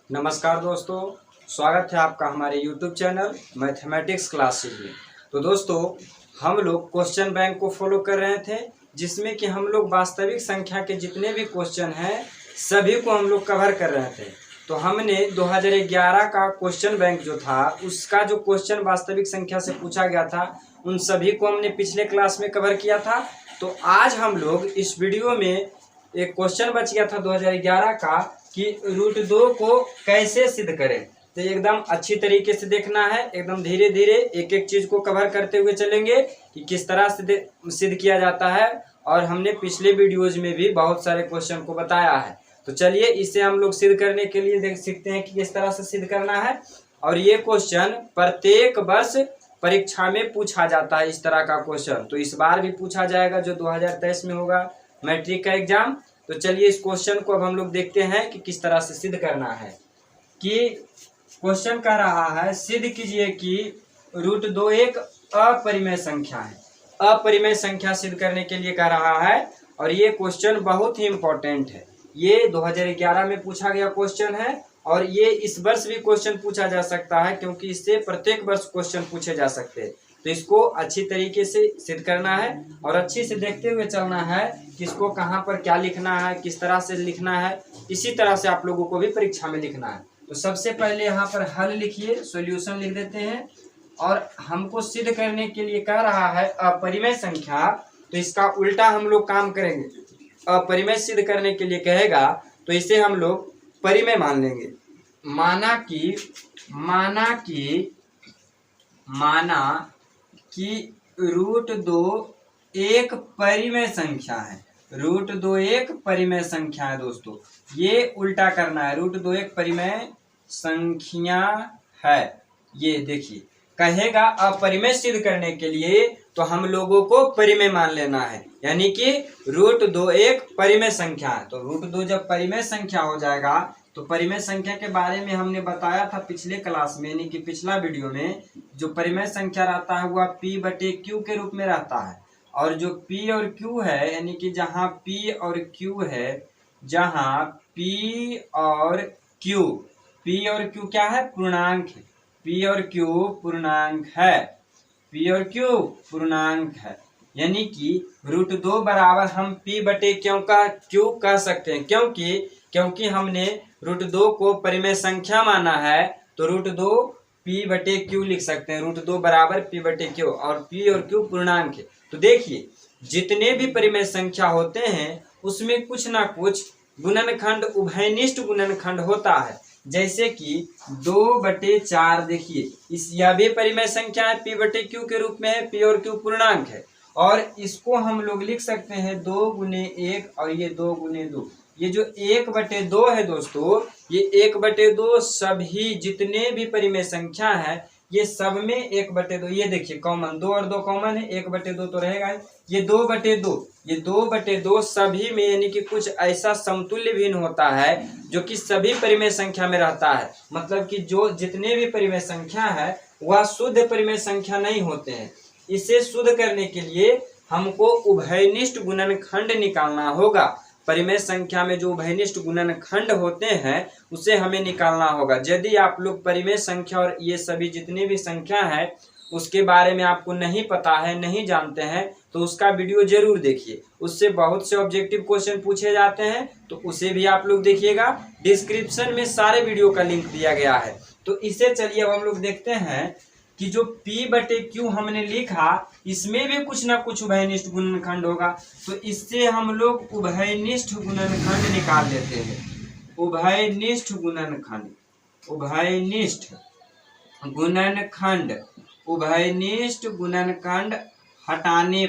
नमस्कार दोस्तों, स्वागत है आपका हमारे YouTube चैनल मैथमेटिक्स क्लासेज में। तो दोस्तों, हम लोग क्वेश्चन बैंक को फॉलो कर रहे थे, जिसमें कि हम लोग वास्तविक संख्या के जितने भी क्वेश्चन हैं सभी को हम लोग कवर कर रहे थे। तो हमने 2011 का क्वेश्चन बैंक जो था, उसका जो क्वेश्चन वास्तविक संख्या से पूछा गया था, उन सभी को हमने पिछले क्लास में कवर किया था। तो आज हम लोग इस वीडियो में एक क्वेश्चन बच गया था 2011 का कि √2 को कैसे सिद्ध करें। तो एकदम अच्छी तरीके से देखना है, एकदम धीरे धीरे एक एक चीज को कवर करते हुए चलेंगे कि किस तरह से सिद्ध किया जाता है। और हमने पिछले वीडियोज में भी बहुत सारे क्वेश्चन को बताया है। तो चलिए इसे हम लोग सिद्ध करने के लिए देख सकते हैं कि किस तरह से सिद्ध करना है। और ये क्वेश्चन प्रत्येक वर्ष परीक्षा में पूछा जाता है, इस तरह का क्वेश्चन। तो इस बार भी पूछा जाएगा, जो 2023 में होगा मैट्रिक का एग्जाम। तो चलिए इस क्वेश्चन को अब हम लोग देखते हैं कि किस तरह से सिद्ध करना है। कि क्वेश्चन कह रहा है, सिद्ध कीजिए कि √2 एक अपरिमेय संख्या है। अपरिमेय संख्या सिद्ध करने के लिए कह रहा है, और ये क्वेश्चन बहुत ही इंपॉर्टेंट है। ये 2011 में पूछा गया क्वेश्चन है, और ये इस वर्ष भी क्वेश्चन पूछा जा सकता है, क्योंकि इससे प्रत्येक वर्ष क्वेश्चन पूछे जा सकते हैं। तो इसको अच्छी तरीके से सिद्ध करना है और अच्छी से देखते हुए चलना है कि इसको कहाँ पर क्या लिखना है, किस तरह से लिखना है। इसी तरह से आप लोगों को भी परीक्षा में लिखना है। तो सबसे पहले यहाँ पर हल लिखिए, सॉल्यूशन लिख देते हैं। और हमको सिद्ध करने के लिए कह रहा है अपरिमेय संख्या, तो इसका उल्टा हम लोग काम करेंगे। अपरिमेय सिद्ध करने के लिए कहेगा तो इसे हम लोग परिमेय मान लेंगे। माना कि √2 एक परिमेय संख्या है। √2 एक परिमेय संख्या है दोस्तों, ये उल्टा करना है। √2 एक परिमेय संख्या है, ये देखिए। कहेगा अपरिमेय सिद्ध करने के लिए तो हम लोगों को परिमेय मान लेना है, यानी कि √2 एक परिमेय संख्या है। तो √2 जब परिमेय संख्या हो जाएगा, तो परिमेय संख्या के बारे में हमने बताया था पिछले क्लास में, यानी कि पिछला वीडियो में। जो परिमेय संख्या रहता है वह P/Q के रूप में रहता है। और जो P और Q है, यानी कि जहाँ P और Q है, जहाँ P और Q क्या है? पूर्णांक है। P और Q पूर्णांक है। P और Q पूर्णांक है, यानी कि √2 बराबर हम P/Q कह सकते हैं। क्योंकि हमने √2 को परिमेय संख्या माना है, तो √2 P/Q लिख सकते हैं। √2 बराबर P/Q, और P और Q पूर्णांक है। तो देखिए, जितने भी परिमेय संख्या होते हैं उसमें कुछ ना कुछ गुणनखंड, उभयनिष्ठ गुणनखंड होता है। जैसे कि 2/4, देखिए यह भी परिमेय संख्या है, P/Q के रूप में है। P और Q पूर्णांक है, और इसको हम लोग लिख सकते हैं 2 × 1, और ये 2 × 2। ये जो 1/2 है दोस्तों, ये 1/2 सभी जितने भी परिमेय संख्या है, ये सब में 1/2। ये देखिए कॉमन, 2 और 2 कॉमन है, 1/2 तो रहेगा। ये 2/2 सभी में, यानी कि कुछ ऐसा समतुल्य भिन्न होता है जो कि सभी परिमेय संख्या में रहता है। मतलब कि जो जितने भी परिमेय संख्या है वह शुद्ध परिमेय संख्या नहीं होते हैं। इसे शुद्ध करने के लिए हमको उभयनिष्ठ गुणनखंड निकालना होगा। परिमेय संख्या में जो उभयनिष्ठ गुणनखंड होते हैं उसे हमें निकालना होगा। यदि आप लोग परिमेय संख्या और ये सभी जितनी भी संख्या है उसके बारे में आपको नहीं पता है, नहीं जानते हैं, तो उसका वीडियो जरूर देखिए। उससे बहुत से ऑब्जेक्टिव क्वेश्चन पूछे जाते हैं, तो उसे भी आप लोग देखिएगा। डिस्क्रिप्शन में सारे वीडियो का लिंक दिया गया है। तो इसे चलिए अब हम लोग देखते हैं कि जो P/Q हमने लिखा, इसमें भी कुछ ना कुछ उभयनिष्ठ गुणनखंड होगा। तो इससे हम लोग उभयनिष्ठ गुणनखंड निकाल लेते हैं। उभयनिष्ठ गुणनखंड हटाने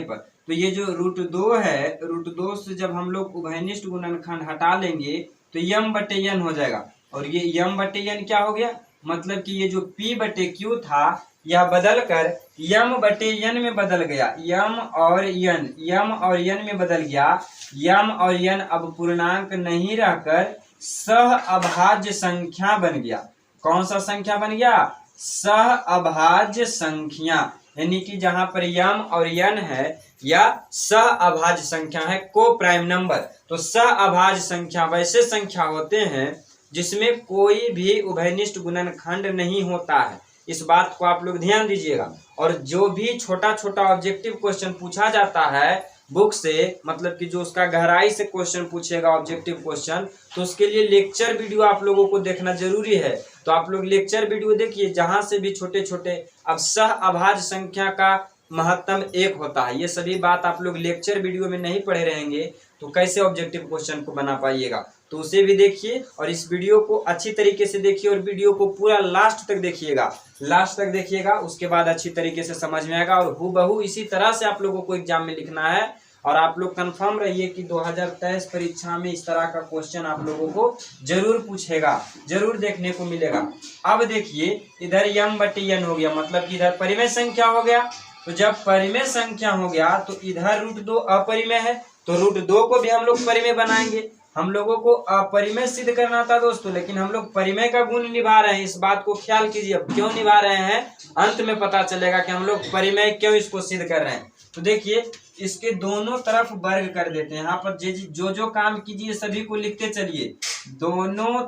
पर, तो ये जो √2 है, √2 से जब हम लोग उभयनिष्ठ गुणनखंड हटा लेंगे तो m/n हो जाएगा। और ये m/n क्या हो गया? मतलब कि ये जो P/Q था यह बदल कर m/n में बदल गया। m और n में बदल गया। m और n अब पूर्णांक नहीं रहकर सहअभाज्य संख्या बन गया। कौन सा संख्या बन गया? सहअभाज्य संख्या। यानी कि जहां पर यम और यन है या सह अभाज्य संख्या है को प्राइम नंबर। तो सह अभाज्य संख्या वैसे संख्या होते हैं जिसमें कोई भी उभयनिष्ठ गुणनखंड नहीं होता है। इस बात को आप लोग ध्यान दीजिएगा। और जो भी छोटा छोटा ऑब्जेक्टिव क्वेश्चन पूछा जाता है बुक से, मतलब कि जो उसका गहराई से क्वेश्चन पूछेगा ऑब्जेक्टिव क्वेश्चन, तो उसके लिए लेक्चर वीडियो आप लोगों को देखना जरूरी है। तो आप लोग लेक्चर वीडियो देखिए, जहां से भी छोटे छोटे अब सह अभाज्य संख्या का महत्तम 1 होता है, ये सभी बात आप लोग लेक्चर वीडियो में नहीं पढ़े रहेंगे तो कैसे ऑब्जेक्टिव क्वेश्चन को बना पाइएगा। तो उसे भी देखिए और इस वीडियो को अच्छी तरीके से देखिए और वीडियो को पूरा लास्ट तक देखिएगा, लास्ट तक देखिएगा, उसके बाद अच्छी तरीके से समझ में आएगा। और हूबहू इसी तरह से आप लोगों को एग्जाम में लिखना है। और आप लोग कंफर्म रहिए कि 2023 परीक्षा में इस तरह का क्वेश्चन आप लोगों को जरूर पूछेगा, जरूर देखने को मिलेगा। अब देखिए इधर यम बटे यन हो गया, मतलब कि इधर परिमेय संख्या हो गया। तो जब परिमेय संख्या हो गया तो इधर √2 अपरिमेय है, तो √2 को भी हम लोग परिमेय बनाएंगे। हम लोगों को अपरिमेय सिद्ध करना था दोस्तों, लेकिन हम लोग परिमेय का गुण निभा रहे हैं। इस बात को ख्याल कीजिए, अब क्यों निभा रहे हैं अंत में पता चलेगा कि हम लोग परिमेय क्यों इसको सिद्ध कर रहे हैं। तो देखिए इसके दोनों तरफ वर्ग कर देते हैं। यहाँ पर जो जो काम कीजिए सभी को लिखते चलिए। दोनों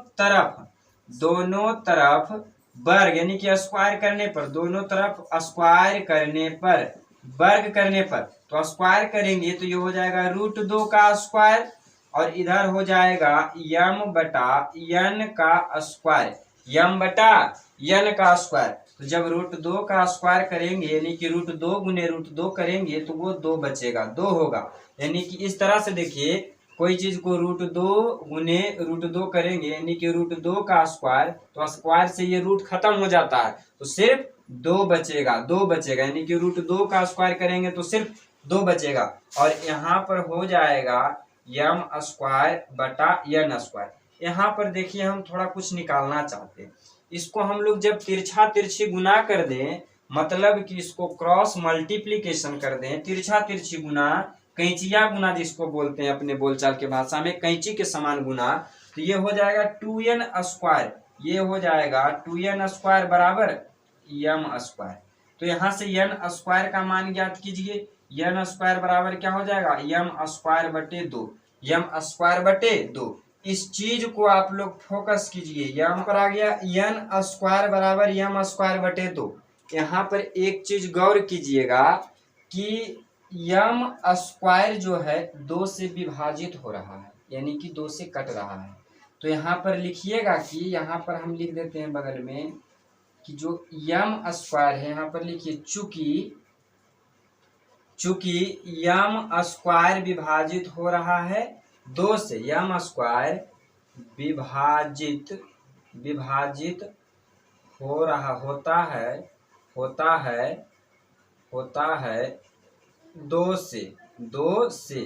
तरफ वर्ग यानी कि स्क्वायर करने पर, दोनों तरफ स्क्वायर करने पर, वर्ग करने पर, तो स्क्वायर करेंगे तो ये हो जाएगा √2 का स्क्वायर और इधर हो जाएगा यम बटा यन का स्क्वायर, यम बटा यन का स्क्वायर। तो जब √2 का स्क्वायर करेंगे यानी कि √2 गुने √2 करेंगे तो वो 2 बचेगा, 2 होगा। यानी कि इस तरह से देखिए, कोई चीज को √2 गुने √2 करेंगे यानी कि √2 का स्क्वायर, तो स्क्वायर से ये रूट खत्म हो जाता है तो सिर्फ 2 बचेगा, 2 बचेगा। यानी कि √2 का स्क्वायर करेंगे तो सिर्फ 2 बचेगा। और यहाँ पर हो जाएगा यम स्क्वायर बटा यन स्क्वायर। यहाँ पर देखिए हम थोड़ा कुछ निकालना चाहते हैं। इसको हम लोग जब तिरछा तिरछी गुना कर दें, मतलब कि इसको क्रॉस मल्टीप्लीकेशन कर दें, तिरछा तिरछी गुना, कैंचिया गुना जिसको बोलते हैं अपने बोलचाल के भाषा में, कैंची के समान गुना, तो ये हो जाएगा 2n स्क्वायर, ये हो जाएगा 2n स्क्वायर बराबर यम स्क्वायर। तो यहाँ से n स्क्वायर का मान ज्ञात कीजिए। n स्क्वायर बराबर क्या हो जाएगा, यम स्क्वायर बटे 2, यम स्क्वायर बटे 2। इस चीज को आप लोग फोकस कीजिए। यहाँ पर आ गया n स्क्वायर बराबर यम स्क्वायर बटे 2। यहाँ पर एक चीज गौर कीजिएगा कि यम स्क्वायर जो है 2 से विभाजित हो रहा है, यानी कि 2 से कट रहा है। तो यहाँ पर लिखिएगा कि यहाँ पर हम लिख देते हैं बगल में कि जो यम स्क्वायर है, यहाँ पर लिखिए चूंकि यम स्क्वायर विभाजित हो रहा है 2 से, यम स्क्वायर विभाजित हो रहा होता है 2 से,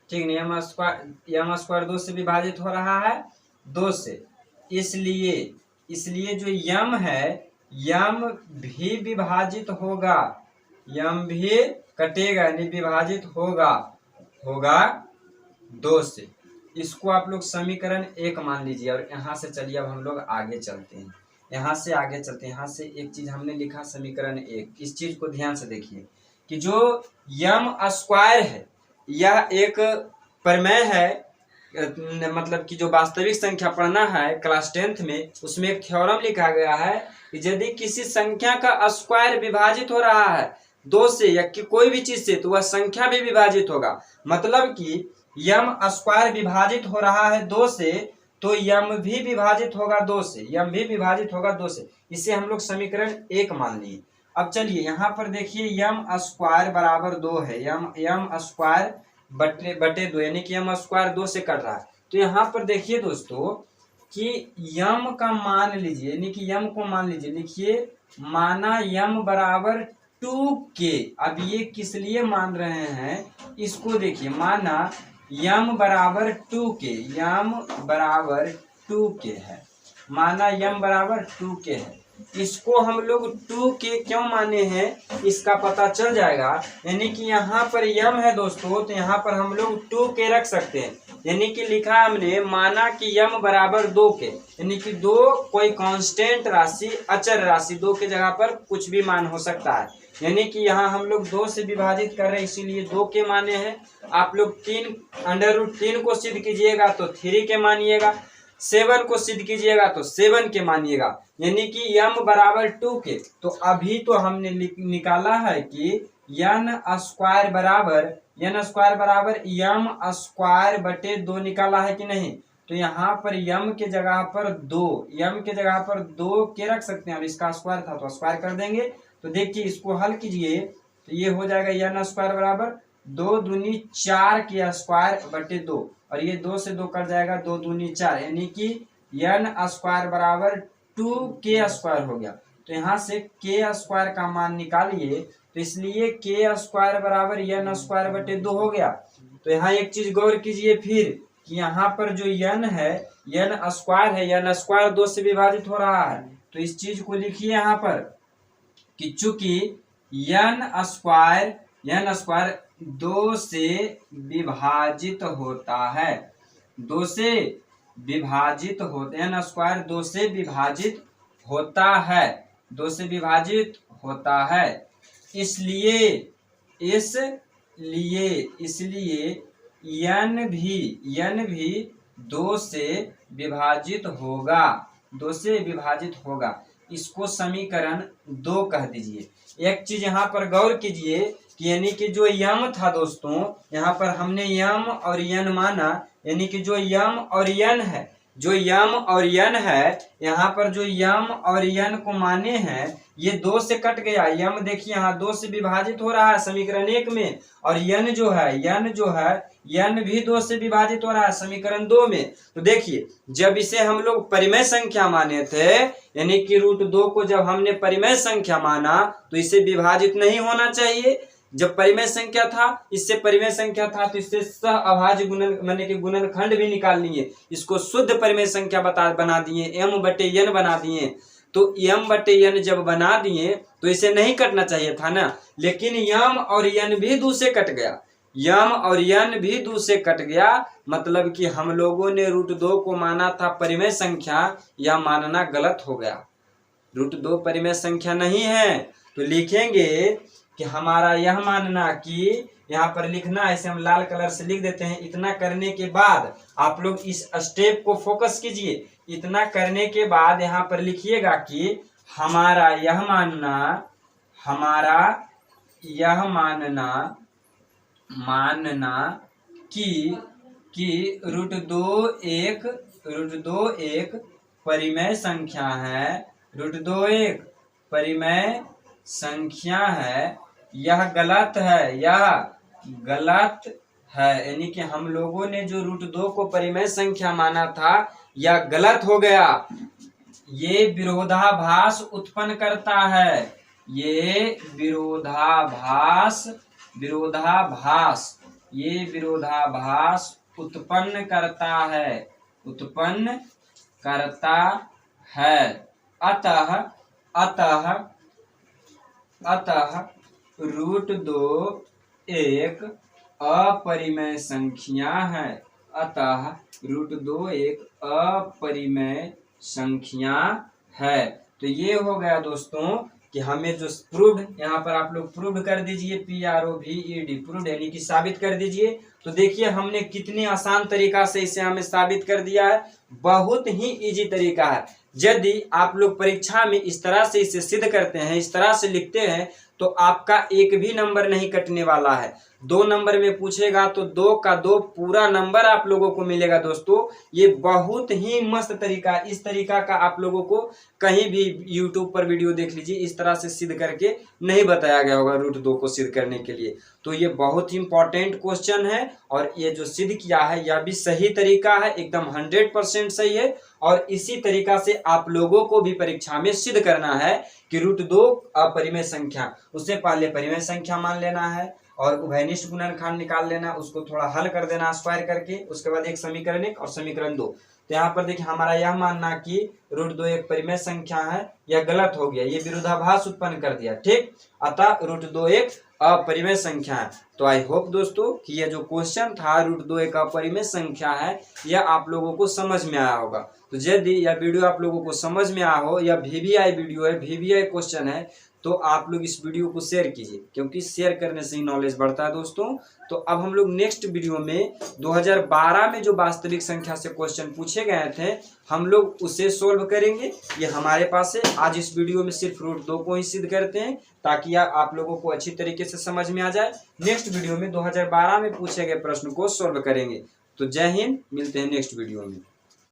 ठीक है। यम स्क्वायर 2 से विभाजित हो रहा है 2 से, इसलिए जो यम है, यम भी विभाजित होगा, यम भी कटेगा यानी विभाजित होगा 2 से। इसको आप लोग समीकरण 1 मान लीजिए। और यहाँ से चलिए अब हम लोग आगे चलते हैं, यहाँ से एक चीज हमने लिखा समीकरण 1। इस चीज को ध्यान से देखिए कि जो यम स्क्वायर है यह एक प्रमेय है, मतलब कि जो वास्तविक संख्या पढ़ना है क्लास 10th में, उसमें एक थ्योरम लिखा गया है कि यदि किसी संख्या का स्क्वायर विभाजित हो रहा है 2 से या कि कोई भी चीज से, तो वह संख्या भी विभाजित होगा। मतलब कि यम स्क्वायर विभाजित हो रहा है 2 से, तो यम भी विभाजित होगा 2 से, यम भी विभाजित होगा 2 से। इसे हम लोग समीकरण 1 मान लिए। अब चलिए यहाँ पर देखिए यम स्क्वायर बराबर 2 है, यम स्क्वायर बटे 2, यानी कि यम स्क्वायर 2 से कट रहा है। तो यहाँ पर देखिए दोस्तों कि यम का मान लीजिए, यानी कि यम को मान लीजिए, लिखिए माना यम बराबर 2k। अब ये किस लिए मान रहे हैं इसको देखिए, माना यम बराबर 2k, यम बराबर 2k है, माना यम बराबर 2k है। इसको हम लोग 2k क्यों माने हैं इसका पता चल जाएगा। यानी कि यहाँ पर यम है दोस्तों, तो यहाँ पर हम लोग 2k रख सकते हैं। यानी कि लिखा हमने माना कि यम बराबर 2k, यानी कि 2 कोई कांस्टेंट राशि, अचर राशि, 2 के जगह पर कुछ भी मान हो सकता है। यानी कि यहाँ हम लोग 2 से विभाजित कर रहे हैं, इसीलिए 2 के माने हैं। आप लोग 3 √3 को सिद्ध कीजिएगा तो 3 के मानिएगा, 7 को सिद्ध कीजिएगा तो 7 के मानिएगा, यानी कि m बराबर 2 के। तो अभी तो हमने निकाला है कि n स्क्वायर बराबर m स्क्वायर बटे 2 निकाला है कि नहीं। तो यहाँ पर m के जगह पर 2 के रख सकते हैं, और इसका स्क्वायर था तो स्क्वायर कर देंगे। तो देखिए इसको हल कीजिए तो ये हो जाएगा n स्क्वायर बराबर 2 दूनी 4 के स्क्वायर बटे 2, और ये 2 से 2 कट जाएगा, 2 दूनी 4, यानी कि n स्क्वायर बराबर 2 के स्क्वायर हो गया। तो यहाँ से के स्क्वायर का मान निकालिए, तो इसलिए के स्क्वायर बराबर n स्क्वायर बटे 2 हो गया। तो यहाँ एक चीज गौर कीजिए फिर कि यहाँ पर जो n है, n स्क्वायर 2 से विभाजित हो रहा है। तो इस चीज को लिखिए यहाँ पर कि चूंकि n स्क्वायर 2 से विभाजित होता है, n स्क्वायर 2 से विभाजित होता है, इसलिए n भी 2 से विभाजित होगा। इसको समीकरण 2 कह दीजिए। एक चीज यहाँ पर गौर कीजिए कि यानी कि जो m था दोस्तों, यहाँ पर हमने m और n माना, यानी कि जो m और n है, यहाँ पर जो m और n को माने हैं, ये 2 से कट गया। m देखिए यहाँ 2 से विभाजित हो रहा है समीकरण 1 में, और n भी 2 से विभाजित हो रहा है समीकरण 2 में। तो देखिए जब इसे हम लोग परिमेय संख्या माने थे, यानी कि √2 को जब हमने परिमेय संख्या माना तो इसे विभाजित नहीं होना चाहिए। जब परिमेय संख्या था, इससे परिमेय संख्या था, तो इससे सहअभाज्य माने कि गुणनखंड भी निकाल लिए, इसको शुद्ध परिमेय संख्या बना दिए, m/n बना दिए। तो m/n जब बना दिए तो इसे नहीं कटना चाहिए था ना, लेकिन m और n भी 2 से कट गया। मतलब कि हम लोगों ने √2 को माना था परिमेय संख्या, यह मानना गलत हो गया। √2 परिमेय संख्या नहीं है। तो लिखेंगे कि हमारा यह मानना कि यहाँ पर लिखना, ऐसे हम लाल कलर से लिख देते हैं। इतना करने के बाद आप लोग इस स्टेप को फोकस कीजिए। इतना करने के बाद यहाँ पर लिखिएगा कि हमारा यह मानना कि √2 एक परिमेय संख्या है, √2 एक परिमेय संख्या है, यह गलत है, यानी कि हम लोगों ने जो √2 को परिमेय संख्या माना था यह गलत हो गया। ये विरोधाभास उत्पन्न करता है, विरोधाभास उत्पन्न करता है। अतः √2 एक अपरिमेय संख्या है। तो ये हो गया दोस्तों कि हमें जो प्रूव्ड, यहाँ पर आप लोग प्रूव्ड कर दीजिए, PROVED प्रूव्ड, यानी कि साबित कर दीजिए। तो देखिए हमने कितने आसान तरीका से इसे हमें साबित कर दिया है, बहुत ही इजी तरीका है। यदि आप लोग परीक्षा में इस तरह से इसे सिद्ध करते हैं, इस तरह से लिखते हैं, तो आपका एक भी नंबर नहीं कटने वाला है। 2 नंबर में पूछेगा तो 2 का 2 पूरा नंबर आप लोगों को मिलेगा। दोस्तों ये बहुत ही मस्त तरीका, इस तरीका का आप लोगों को कहीं भी YouTube पर वीडियो देख लीजिए, इस तरह से सिद्ध करके नहीं बताया गया होगा √2 को सिद्ध करने के लिए। तो ये बहुत ही इंपॉर्टेंट क्वेश्चन है, और ये जो सिद्ध किया है यह भी सही तरीका है, एकदम 100% सही है। और इसी तरीका से आप लोगों को भी परीक्षा में सिद्ध करना है कि √2 अपरिमेय संख्या, उससे पहले परिमेय संख्या मान लेना है और उभयनिष्ठ गुणनखंड निकाल लेना, उसको थोड़ा हल कर देना स्क्वायर करके, उसके बाद एक समीकरण 1 और समीकरण 2। तो यहाँ पर देखिए हमारा यह मानना कि √2 एक परिमेय संख्या है, यह गलत हो गया, ये विरोधाभास उत्पन्न कर दिया, ठीक। अतः √2 एक अपरिमेय संख्या है। तो आई होप दोस्तों कि यह जो क्वेश्चन था √2 एक अपरिमेय संख्या है, यह आप लोगों को समझ में आया होगा। तो यदि यह वीडियो आप लोगों को समझ में आया हो, यह VVI वीडियो है, VVI क्वेश्चन है, तो आप लोग इस वीडियो को शेयर कीजिए, क्योंकि शेयर करने से ही नॉलेज बढ़ता है दोस्तों। तो अब हम लोग नेक्स्ट वीडियो में 2012 में जो वास्तविक संख्या से क्वेश्चन पूछे गए थे हम लोग उसे सोल्व करेंगे। ये हमारे पास है। आज इस वीडियो में सिर्फ रूट 2 को ही सिद्ध करते हैं ताकि आप लोगों को अच्छी तरीके से समझ में आ जाए। नेक्स्ट वीडियो में 2012 में पूछे गए प्रश्न को सोल्व करेंगे। तो जय हिंद, मिलते हैं नेक्स्ट वीडियो में।